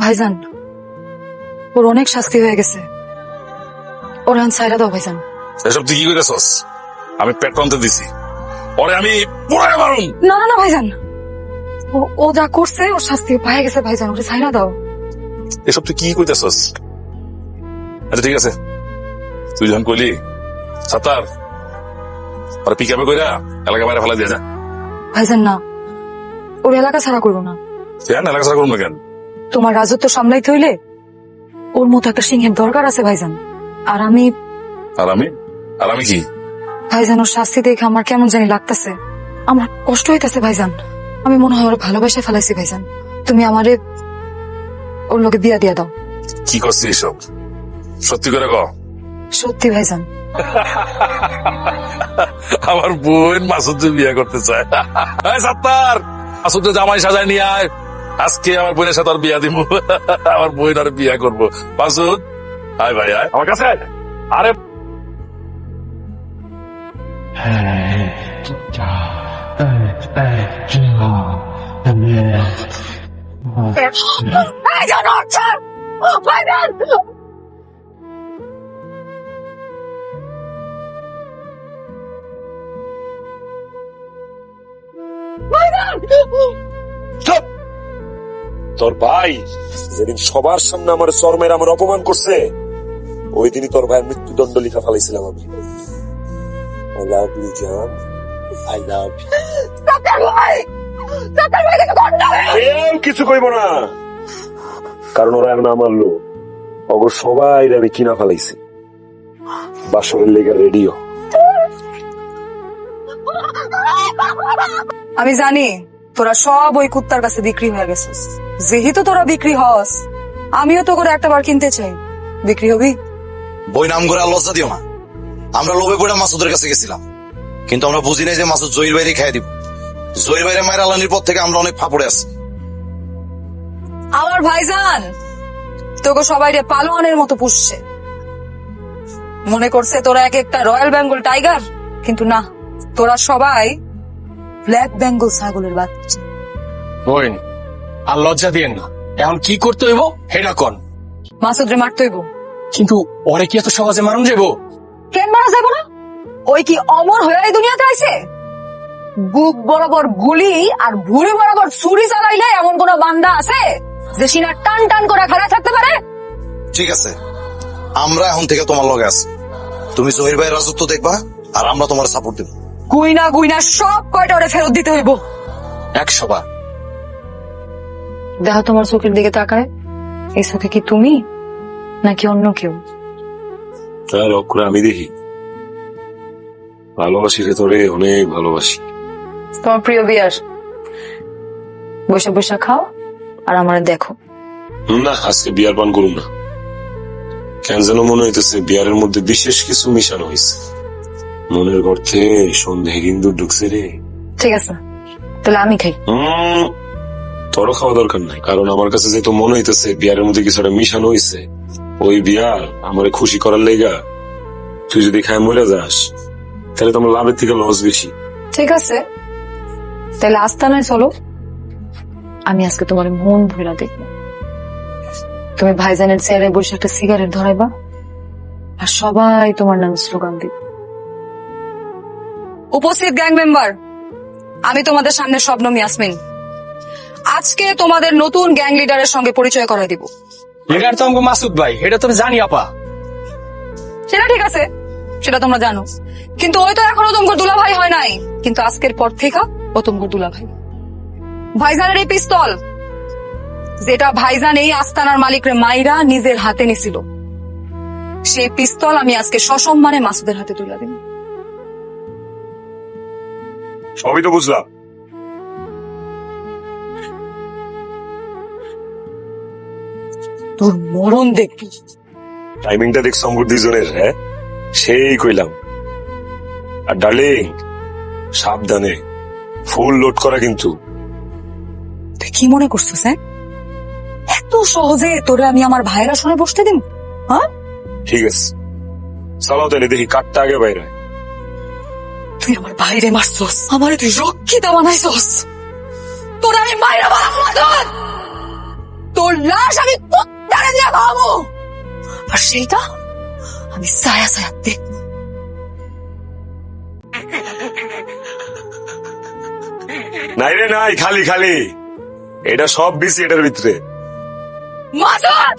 ভাইজান, ওর অনেক শাস্তি হয়ে গেছে, ওর এখন ছাইরা দাও ভাইজান। এসব তুই কি করেছস? আমি পেট টানতে দিছি, ওরে আমি পুরাই মারুম। না না না ভাইজান, ও যা করছে ওর শাস্তি পায়ে গেছে ভাইজান, ওরে ছাইরা দাও। এসব তুই কি কইতেছস? আচ্ছা ঠিক আছে, তুই যখন কইলি সাতার আর পিক আপে কইরা এলাকা বাইরে ফেলা দিয়ে যা। ভাইজান না, ওর এলাকা ছাড়া করবো না। কেন এলাকা ছাড়া করুন না কেন? তোমার রাজত্ব সামলাইতে হইলে ওর মতো একটা সিংহের দরকার আছে ভাইজান। আর আমি আর আমি আর আমি কি? ভাইজান, ওর শাস্তি দেখে আমার কেমন জানি লাগতেছে, আমার কষ্ট হইতেছে ভাইজান। আমি মনে হয় ওরা ভালোবাসা ফেলাইছি ভাইজান। তুমি আমারে ওর লোকে বিয়া দিয়া দাও। কি করছিস এসব? সত্যি করে ক। সত্যি ভাইজান। আমার বোন মাসুদ বিয়ে করতে চায়। সাত্তার, মাসুদ জামাই সাজায় নিয়ে আয়, আজকে আমার বোনের সাথে আর বিয়া দিব। আমার বোন আর বিয়া করবো। মাসুদ আয় ভাই, আয় আমার কাছে আয়। আরে তোর ভাই যেদিন সবার সামনে আমার চরমের আমার অপমান করছে, ওই দিনই তোর ভাইয়ের মৃত্যুদণ্ড লিখা ফেলাইছিলাম আমি। I love you, John. I love you. কেউ কিছু কইব না, কারণ ওরা এখন আমার লোক। অগর সবাই আমি কিনা ফেলাইছি বাসরের লেগে রেডিও। আমি জানি তোরা সব ওই কুত্তার কাছে বিক্রি হয়ে গেছিস। যেহেতু তোরা বিক্রি হস, আমিও তো করে একটা বার কিনতে চাই। বিক্রি হবি? বই নাম করে লজ্জা দিও না। আমরা লোভে পড়ে মাসুদের কাছে গেছিলাম, কিন্তু আমরা বুঝি নাই যে মাসুদ জহির বাইরে খাই দিব। জহির বাইরে মায়ের আলানির পর থেকে আমরা অনেক ফাপড়ে আছি। আমার ভাইজান তোকে সবাই রে পালোয়ানের মতো পুষছে, মনে করছে তোরা এক একটা রয়্যাল বেঙ্গল টাইগার, কিন্তু না, তোরা সবাই ব্ল্যাক বেঙ্গল ছাগলের বাচ্চা। বোন, আর লজ্জা দিয়েন না। এখন কি করতে হইব হেটা কন। মাসুদ রে মারতে হইব। কিন্তু ওরে কি এত সহজে মারুন যাবো? কেন মারা যাবো না? ওই কি অমর হয়ে এই দুনিয়াতে আইছে? বুক বরাবর গুলি আর ভুঁড়ি বরাবর ছুরি চালাইলে এমন কোন বান্দা আছে যে সিনা টান টান করে খাড়া থাকতে পারে? ঠিক আছে, আমরা এখন থেকে তোমার লগে আছি। তুমি জহির ভাইয়ের রাজত্ব দেখবা, আর আমরা তোমার সাপোর্ট দেব। গুইনা গুইনা সব কয়টা ওরে ফেরত দিতে হইব। 100 বার। দেখো তোমার চোখের দিকে তাকায়, এই চোখে কি তুমি নাকি অন্য কেউ? তার অক্ষরে আমি দেখি। ভালোবাসি রে তোরে, অনেক ভালোবাসি। তোমার প্রিয় বিয়ার, বসে বসে খাও আর আমার দেখো। না, আজকে বিয়ার পান করুন না। কেন যেন মনে হইতেছে বিয়ারের মধ্যে বিশেষ কিছু মিশানো হয়েছে। মনের গর্তে সন্দেহ কিন্তু ঢুকছে রে। ঠিক আছে, তাহলে আমি খাই। তোরও খাওয়া দরকার নাই, কারণ আমার কাছে যেহেতু মনে হইতেছে বিয়ারের মধ্যে কিছু একটা মিশানো হয়েছে। ওই বিয়ার আমার খুশি করার লেগা তুই যদি খায় মরে যাস, তাহলে তোমার লাভের থেকে লস বেশি। ঠিক আছে, তাহলে আস্তানায় চলো, আমি আজকে তোমার মন ভরা দেখবো। তুমি ভাইজানের চেয়ারে বসে একটা সিগারেট ধরাইবা, আর সবাই তোমার নামে স্লোগান দিবে। উপস্থিত গ্যাং মেম্বার, আমি তোমাদের সামনে শবনম ইয়াসমিন। আজকে তোমাদের নতুন গ্যাং লিডারের সঙ্গে পরিচয় করাই দিব। লিডার তো আমাকে মাসুদ ভাই, এটা তুমি জানি আপা। সেটা ঠিক আছে, সেটা তোমরা জানো, কিন্তু ওই তো এখনো তোমার দুলা ভাই হয় নাই। কিন্তু আজকের পর থেকে ও তোমার দুলা ভাই। ভাইজানের এই পিস্তল, যেটা ভাইজান এই আস্তানার মালিকরে মাইরা নিজের হাতে নিছিল, সেই পিস্তল আমি আজকে সসম্মানে মাসুদের হাতে তুলে দিন। সবই তো বুঝলাম, তোর মরণ দেখবি। টাইমিংটা দেখছো আমার দুজনের? হ্যাঁ, সেই কইলাম। আর ডার্লিং, সাবধানে, ফুল লোড করা কিন্তু। তুই কি মনে করছিস? এত সহজে তোরে আমি আমার ভাইয়ের আসনে বসতে দিন? হ্যাঁ, ঠিক আছে, চালাও তাহলে, দেখি কাঠটা আগে বাইরে। তুই আমার ভাইরে মারছস, আমারে তুই রক্ষিতা বানাইছস। তোর আমি মাইরা বলা মাদন, তোর লাশ আমি কুত্তারে দিয়ে খাওয়াবো, আর সেইটা আমি ছায়া ছায়া দেখবো। নাই রে নাই, খালি খালি, এটা সব বিসি এটার ভিতরে। মাদন